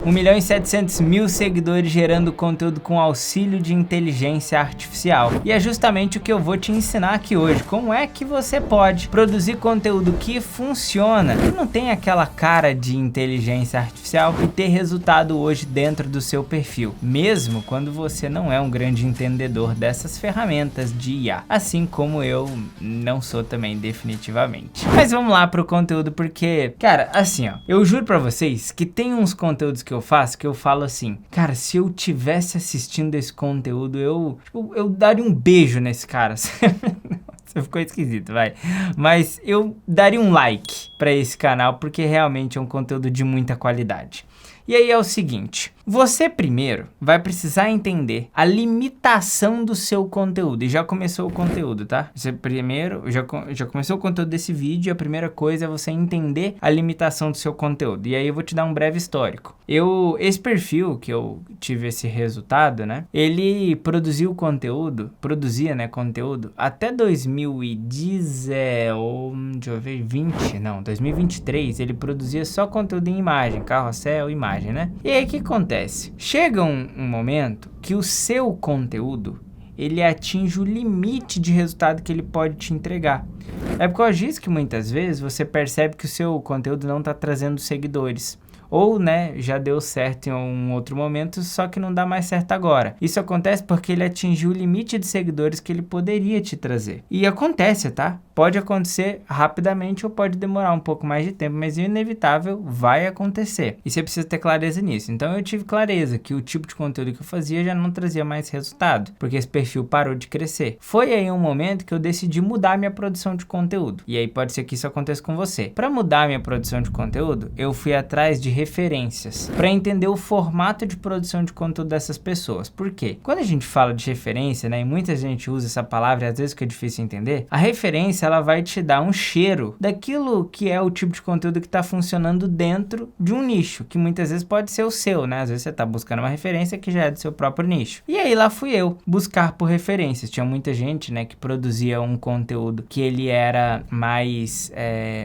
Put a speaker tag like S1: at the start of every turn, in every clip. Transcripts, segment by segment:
S1: 1.700.000 seguidores gerando conteúdo com auxílio de inteligência artificial. E é justamente o que eu vou te ensinar aqui hoje. Como é que você pode produzir conteúdo que funciona, que não tem aquela cara de inteligência artificial e ter resultado hoje dentro do seu perfil, mesmo quando você não é um grande entendedor dessas ferramentas de IA, assim como eu não sou também definitivamente. Mas vamos lá pro conteúdo, porque, cara, assim ó, eu juro pra vocês que tem uns conteúdos que eu faço, que eu falo assim, cara, se eu tivesse assistindo esse conteúdo, eu daria um beijo nesse cara. Você ficou esquisito, vai. Mas eu daria um like pra esse canal, porque realmente é um conteúdo de muita qualidade. E aí é o seguinte, você primeiro vai precisar entender a limitação do seu conteúdo. E já começou o conteúdo, tá? Você primeiro, já começou o conteúdo desse vídeo, a primeira coisa é você entender a limitação do seu conteúdo. E aí eu vou te dar um breve histórico. Esse perfil que eu tive esse resultado, né? Ele produzia conteúdo até 2023, ele produzia só conteúdo em imagem, carrossel, imagem, né? E aí o que acontece? Chega um momento que o seu conteúdo ele atinge o limite de resultado que ele pode te entregar. É por causa disso que muitas vezes você percebe que o seu conteúdo não está trazendo seguidores. Ou, né, já deu certo em um outro momento, só que não dá mais certo agora. Isso acontece porque ele atingiu o limite de seguidores que ele poderia te trazer. E acontece, tá? Pode acontecer rapidamente ou pode demorar um pouco mais de tempo, mas é inevitável, vai acontecer. E você precisa ter clareza nisso. Então eu tive clareza que o tipo de conteúdo que eu fazia já não trazia mais resultado, porque esse perfil parou de crescer. Foi aí um momento que eu decidi mudar minha produção de conteúdo. E aí pode ser que isso aconteça com você. Para mudar minha produção de conteúdo, eu fui atrás de referências, para entender o formato de produção de conteúdo dessas pessoas. Por quê? Quando a gente fala de referência, né, e muita gente usa essa palavra e às vezes fica difícil entender, a referência ela vai te dar um cheiro daquilo que é o tipo de conteúdo que está funcionando dentro de um nicho, que muitas vezes pode ser o seu, né? Às vezes você está buscando uma referência que já é do seu próprio nicho. E aí lá fui eu buscar por referências. Tinha muita gente, né, que produzia um conteúdo que ele era mais,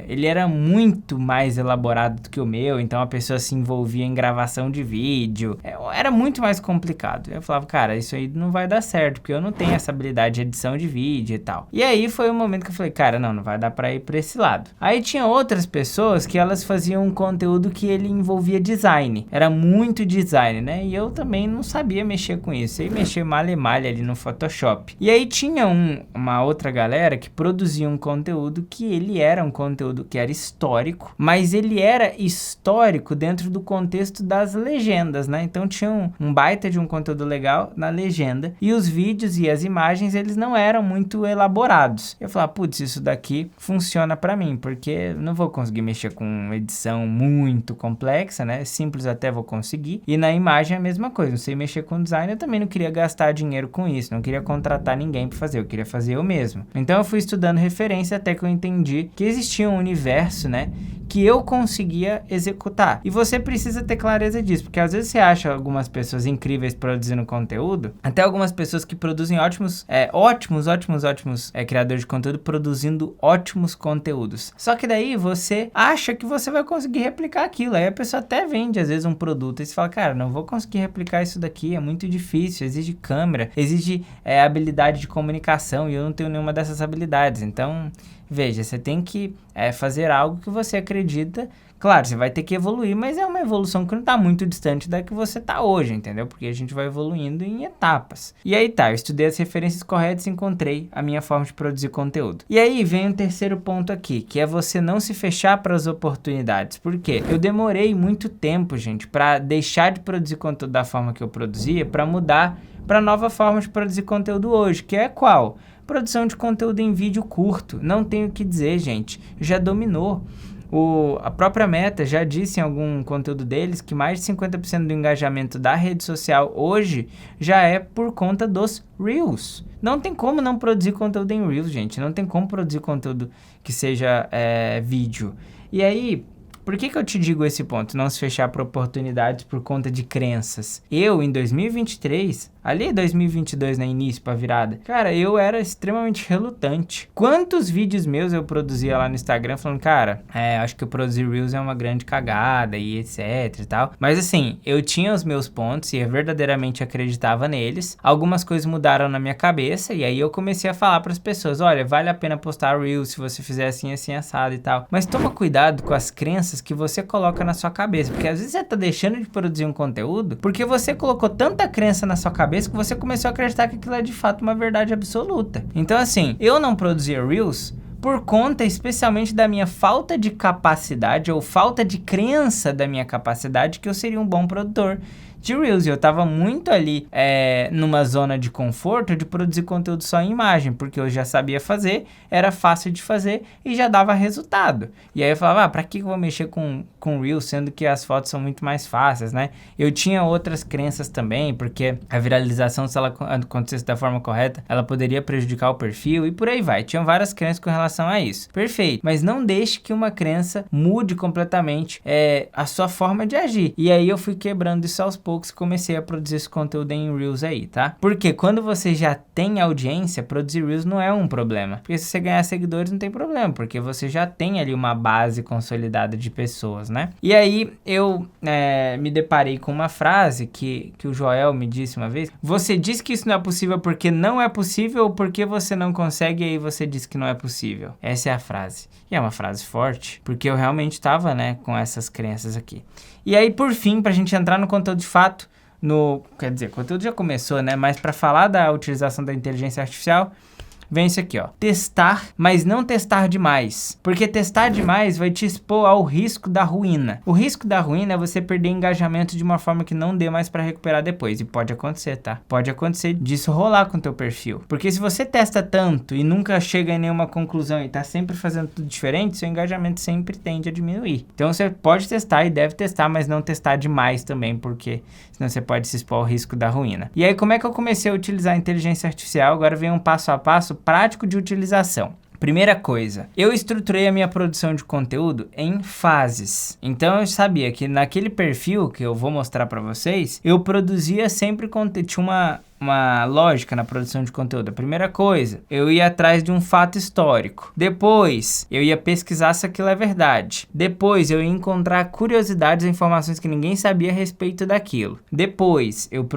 S1: ele era muito mais elaborado do que o meu, então a pessoa se envolvia em gravação de vídeo, era muito mais complicado. Eu falava, cara, isso aí não vai dar certo, porque eu não tenho essa habilidade de edição de vídeo e tal. E aí foi o momento que eu falei, cara, não vai dar pra ir pra esse lado. Aí tinha outras pessoas que elas faziam um conteúdo que ele envolvia design, era muito design, né? E eu também não sabia mexer com isso, eu ia mexer malha ali no Photoshop. E aí tinha uma outra galera que produzia um conteúdo que ele era um conteúdo que era histórico, mas ele era histórico dentro do contexto das legendas, né? Então tinha um baita de um conteúdo legal na legenda e os vídeos e as imagens eles não eram muito elaborados. Eu falava, putz, isso daqui funciona pra mim, porque não vou conseguir mexer com edição muito complexa, né? Simples até vou conseguir. E na imagem é a mesma coisa, não sei mexer com design, eu também não queria gastar dinheiro com isso, não queria contratar ninguém pra fazer, eu queria fazer eu mesmo. Então eu fui estudando referência até que eu entendi que existia um universo, né, que eu conseguia executar. E você precisa ter clareza disso, porque às vezes você acha algumas pessoas incríveis produzindo conteúdo, até algumas pessoas que produzem ótimos criadores de conteúdo produzindo ótimos conteúdos. Só que daí você acha que você vai conseguir replicar aquilo, aí a pessoa até vende às vezes um produto e você fala, cara, não vou conseguir replicar isso daqui, é muito difícil, exige câmera, exige habilidade de comunicação e eu não tenho nenhuma dessas habilidades. Então, veja, você tem que fazer algo que você acredita. Claro, você vai ter que evoluir, mas é uma evolução que não está muito distante da que você está hoje, entendeu? Porque a gente vai evoluindo em etapas. E aí tá, eu estudei as referências corretas e encontrei a minha forma de produzir conteúdo. E aí vem o terceiro ponto aqui, que é você não se fechar para as oportunidades. Por quê? Eu demorei muito tempo, gente, para deixar de produzir conteúdo da forma que eu produzia, para mudar para nova forma de produzir conteúdo hoje, que é qual? Produção de conteúdo em vídeo curto. Não tenho o que dizer, gente. Já dominou. A própria Meta já disse em algum conteúdo deles que mais de 50% do engajamento da rede social hoje já é por conta dos Reels. Não tem como não produzir conteúdo em Reels, gente. Não tem como produzir conteúdo que seja vídeo. E aí, por que eu te digo esse ponto? Não se fechar para oportunidades por conta de crenças. Eu, em 2023, ali 2022, né, início pra virada, cara, eu era extremamente relutante. Quantos vídeos meus eu produzia lá no Instagram falando, cara, acho que eu produzir Reels é uma grande cagada e etc e tal. Mas assim, eu tinha os meus pontos e eu verdadeiramente acreditava neles. Algumas coisas mudaram na minha cabeça e aí eu comecei a falar pras pessoas, olha, vale a pena postar Reels se você fizer assim, assim, assado e tal. Mas toma cuidado com as crenças que você coloca na sua cabeça, porque às vezes você tá deixando de produzir um conteúdo porque você colocou tanta crença na sua cabeça que você começou a acreditar que aquilo é de fato uma verdade absoluta. Então assim, eu não produzia Reels por conta especialmente da minha falta de capacidade ou falta de crença da minha capacidade que eu seria um bom produtor de Reels. Eu tava muito ali numa zona de conforto de produzir conteúdo só em imagem, porque eu já sabia fazer, era fácil de fazer e já dava resultado. E aí eu falava, pra que eu vou mexer com Reels, sendo que as fotos são muito mais fáceis, né? Eu tinha outras crenças também, porque a viralização, se ela acontecesse da forma correta, ela poderia prejudicar o perfil e por aí vai. Tinham várias crenças com relação a isso. Perfeito. Mas não deixe que uma crença mude completamente a sua forma de agir. E aí eu fui quebrando isso aos poucos, comecei a produzir esse conteúdo em Reels aí, tá? Porque quando você já tem audiência, produzir Reels não é um problema. Porque se você ganhar seguidores não tem problema, porque você já tem ali uma base consolidada de pessoas, né? E aí eu me deparei com uma frase que o Joel me disse uma vez. Você diz que isso não é possível porque não é possível ou porque você não consegue e aí você diz que não é possível. Essa é a frase. E é uma frase forte, porque eu realmente tava, né, com essas crenças aqui. E aí, por fim, pra gente entrar no conteúdo de fato, quer dizer, o conteúdo já começou, né? Mas para falar da utilização da inteligência artificial, vem isso aqui, ó. Testar, mas não testar demais. Porque testar demais vai te expor ao risco da ruína. O risco da ruína é você perder engajamento de uma forma que não dê mais para recuperar depois. E pode acontecer, tá? Pode acontecer disso rolar com o teu perfil. Porque se você testa tanto e nunca chega em nenhuma conclusão e tá sempre fazendo tudo diferente, seu engajamento sempre tende a diminuir. Então você pode testar e deve testar, mas não testar demais também, porque senão você pode se expor ao risco da ruína. E aí, como é que eu comecei a utilizar a inteligência artificial? Agora vem um passo a passo prático de utilização. Primeira coisa, eu estruturei a minha produção de conteúdo em fases. Então eu sabia que naquele perfil que eu vou mostrar para vocês, eu produzia sempre conteúdo, tinha uma lógica na produção de conteúdo. A primeira coisa, eu ia atrás de um fato histórico. Depois, eu ia pesquisar se aquilo é verdade. Depois, eu ia encontrar curiosidades e informações que ninguém sabia a respeito daquilo. Depois, eu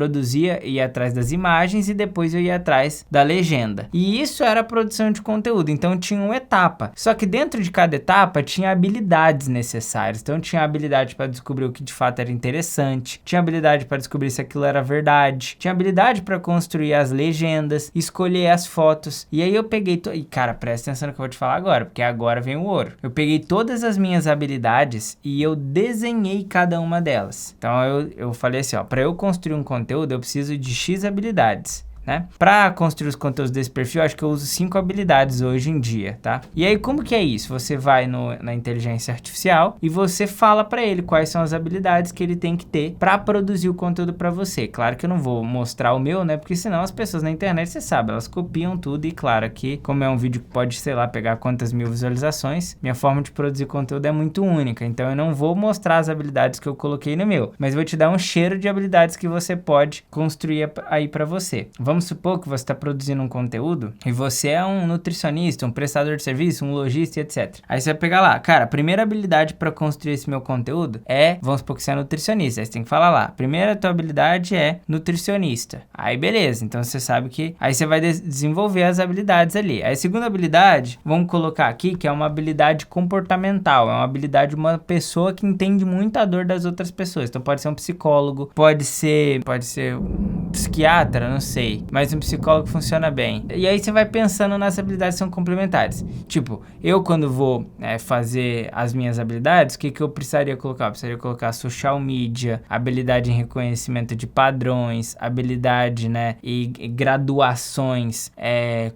S1: ia atrás das imagens e depois eu ia atrás da legenda. E isso era a produção de conteúdo. Então, tinha uma etapa. Só que dentro de cada etapa, tinha habilidades necessárias. Então, tinha habilidade para descobrir o que de fato era interessante. Tinha habilidade para descobrir se aquilo era verdade. Tinha habilidade para construir as legendas, escolher as fotos. E aí eu peguei... E cara, presta atenção no que eu vou te falar agora, porque agora vem o ouro. Eu peguei todas as minhas habilidades e eu desenhei cada uma delas. Então eu falei assim, ó, para eu construir um conteúdo, eu preciso de X habilidades. Né? Para construir os conteúdos desse perfil, acho que eu uso 5 habilidades hoje em dia, tá? E aí, como que é isso? Você vai na inteligência artificial e você fala para ele quais são as habilidades que ele tem que ter para produzir o conteúdo para você. Claro que eu não vou mostrar o meu, né? Porque senão as pessoas na internet, você sabe, elas copiam tudo e claro que, como é um vídeo que pode, sei lá, pegar quantas mil visualizações, minha forma de produzir conteúdo é muito única. Então, eu não vou mostrar as habilidades que eu coloquei no meu, mas vou te dar um cheiro de habilidades que você pode construir aí para você. Vamos supor que você está produzindo um conteúdo e você é um nutricionista, um prestador de serviço, um lojista, etc. Aí você vai pegar lá, cara, a primeira habilidade para construir esse meu conteúdo vamos supor que você é nutricionista, aí você tem que falar lá, a primeira tua habilidade é nutricionista. Aí beleza, então você sabe que... Aí você vai desenvolver as habilidades ali. Aí a segunda habilidade, vamos colocar aqui, que é uma habilidade comportamental, é uma habilidade de uma pessoa que entende muito a dor das outras pessoas. Então pode ser um psicólogo, pode ser um psiquiatra, não sei. Mas um psicólogo funciona bem. E aí você vai pensando nas habilidades que são complementares. Tipo, eu quando vou fazer as minhas habilidades, o que eu precisaria colocar? Eu precisaria colocar social media, habilidade em reconhecimento de padrões, habilidade, né, e graduações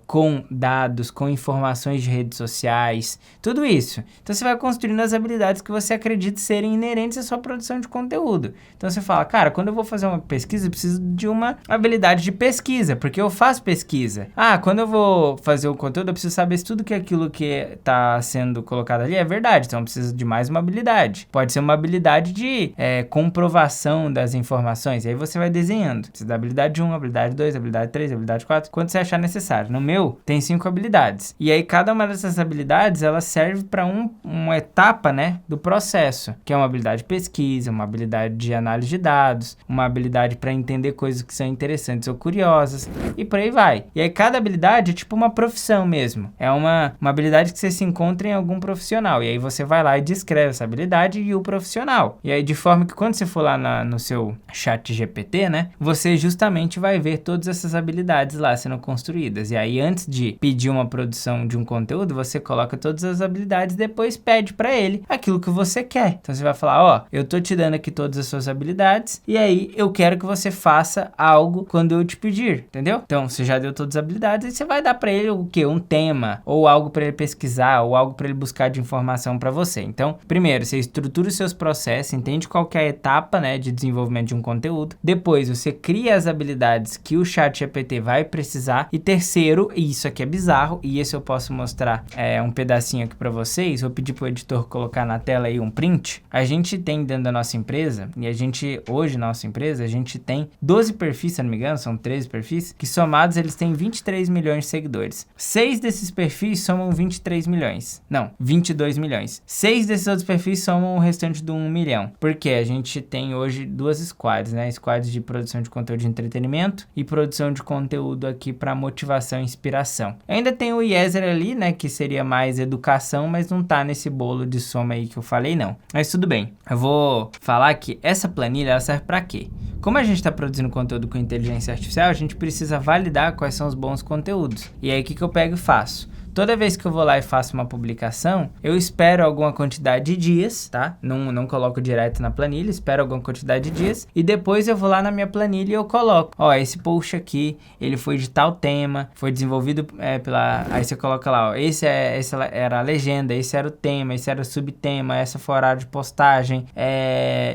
S1: com dados, com informações de redes sociais, tudo isso. Então você vai construindo as habilidades que você acredita serem inerentes à sua produção de conteúdo. Então você fala, cara, quando eu vou fazer uma pesquisa, eu preciso de uma habilidade de pesquisa, porque eu faço pesquisa. Quando eu vou fazer o conteúdo, eu preciso saber se tudo que aquilo que tá sendo colocado ali é verdade, então eu preciso de mais uma habilidade. Pode ser uma habilidade de comprovação das informações, e aí você vai desenhando. Precisa da habilidade 1, habilidade 2, habilidade 3, habilidade 4, quando você achar necessário. No meu, tem 5 habilidades. E aí, cada uma dessas habilidades, ela serve para uma etapa, né, do processo, que é uma habilidade de pesquisa, uma habilidade de análise de dados, uma habilidade para entender coisas que são interessantes ou curiosas, e por aí vai. E aí, cada habilidade é tipo uma profissão mesmo. É uma habilidade que você se encontra em algum profissional. E aí, você vai lá e descreve essa habilidade e o profissional. E aí, de forma que quando você for lá no seu chat GPT, né, você justamente vai ver todas essas habilidades lá sendo construídas. E aí, antes de pedir uma produção de um conteúdo, você coloca todas as habilidades e depois pede para ele aquilo que você quer. Então, você vai falar, eu tô te dando aqui todas as suas habilidades e aí eu quero que você faça algo quando eu te pedir, entendeu? Então, você já deu todas as habilidades e você vai dar para ele o quê? Um tema ou algo para ele pesquisar ou algo para ele buscar de informação para você. Então, primeiro, você estrutura os seus processos, entende qual que é a etapa, né, de desenvolvimento de um conteúdo. Depois, você cria as habilidades que o ChatGPT vai precisar. E terceiro, e isso aqui é bizarro, e esse eu posso mostrar um pedacinho aqui para vocês. Vou pedir pro editor colocar na tela aí um print. A gente tem dentro da nossa empresa, e hoje na nossa empresa, a gente tem 12 perfis, se não me engano, são 13 perfis, que somados eles têm 23 milhões de seguidores. 6 desses perfis somam 23 milhões. Não, 22 milhões. 6 desses outros perfis somam o restante do 1 milhão. Porque a gente tem hoje duas squads, né? Squads de produção de conteúdo de entretenimento e produção de conteúdo aqui para motivação e inspiração. Ainda tem o Yeser ali, né? Que seria mais educação, mas não tá nesse bolo de soma aí que eu falei, não. Mas tudo bem. Eu vou falar que essa planilha, ela serve para quê? Como a gente está produzindo conteúdo com inteligência artificial, a gente precisa validar quais são os bons conteúdos. E aí, o que eu pego e faço? Toda vez que eu vou lá e faço uma publicação, eu espero alguma quantidade de dias, tá? Não coloco direto na planilha, espero alguma quantidade de dias. E depois eu vou lá na minha planilha e eu coloco. Esse post aqui, ele foi de tal tema, foi desenvolvido pela... Aí você coloca lá, essa era a legenda, esse era o tema, esse era o subtema, essa foi o horário de postagem,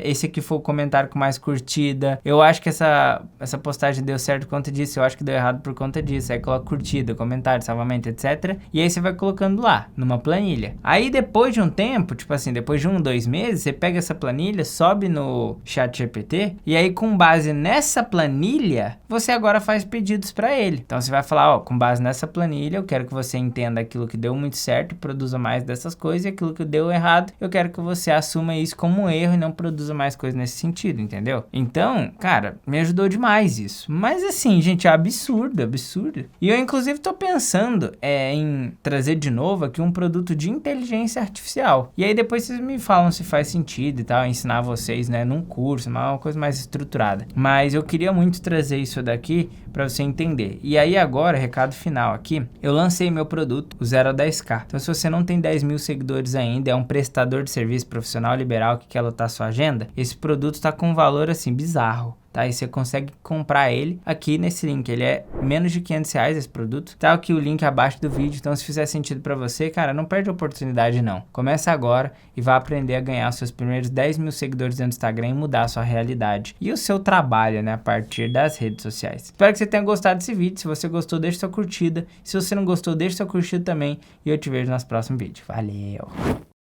S1: esse aqui foi o comentário com mais curtida. Eu acho que essa postagem deu certo por conta disso, eu acho que deu errado por conta disso. Aí coloca curtida, comentário, salvamento, etc. E aí você vai colocando lá, numa planilha. Aí depois de um tempo, tipo assim, depois de 2 meses, você pega essa planilha, sobe no ChatGPT, e aí com base nessa planilha, você agora faz pedidos para ele. Então você vai falar, com base nessa planilha, eu quero que você entenda aquilo que deu muito certo e produza mais dessas coisas, e aquilo que deu errado, eu quero que você assuma isso como um erro e não produza mais coisas nesse sentido, entendeu? Então, cara, me ajudou demais isso. Mas assim, gente, é absurdo, absurdo. E eu, inclusive, tô pensando em trazer de novo aqui um produto de inteligência artificial. E aí depois vocês me falam se faz sentido e tal, ensinar vocês, né, num curso, uma coisa mais estruturada. Mas eu queria muito trazer isso daqui para você entender. E aí agora, recado final aqui, eu lancei meu produto, o 0 a 10K. Então se você não tem 10 mil seguidores ainda, é um prestador de serviço profissional liberal que quer lotar sua agenda, esse produto tá com um valor assim bizarro. Tá? E você consegue comprar ele aqui nesse link. Ele é menos de R$500 esse produto. Tá aqui o link abaixo do vídeo. Então, se fizer sentido para você, cara, não perde a oportunidade, não. Começa agora e vá aprender a ganhar seus primeiros 10 mil seguidores no Instagram e mudar a sua realidade e o seu trabalho, né, a partir das redes sociais. Espero que você tenha gostado desse vídeo. Se você gostou, deixa sua curtida. Se você não gostou, deixa sua curtida também. E eu te vejo no próximo vídeo. Valeu!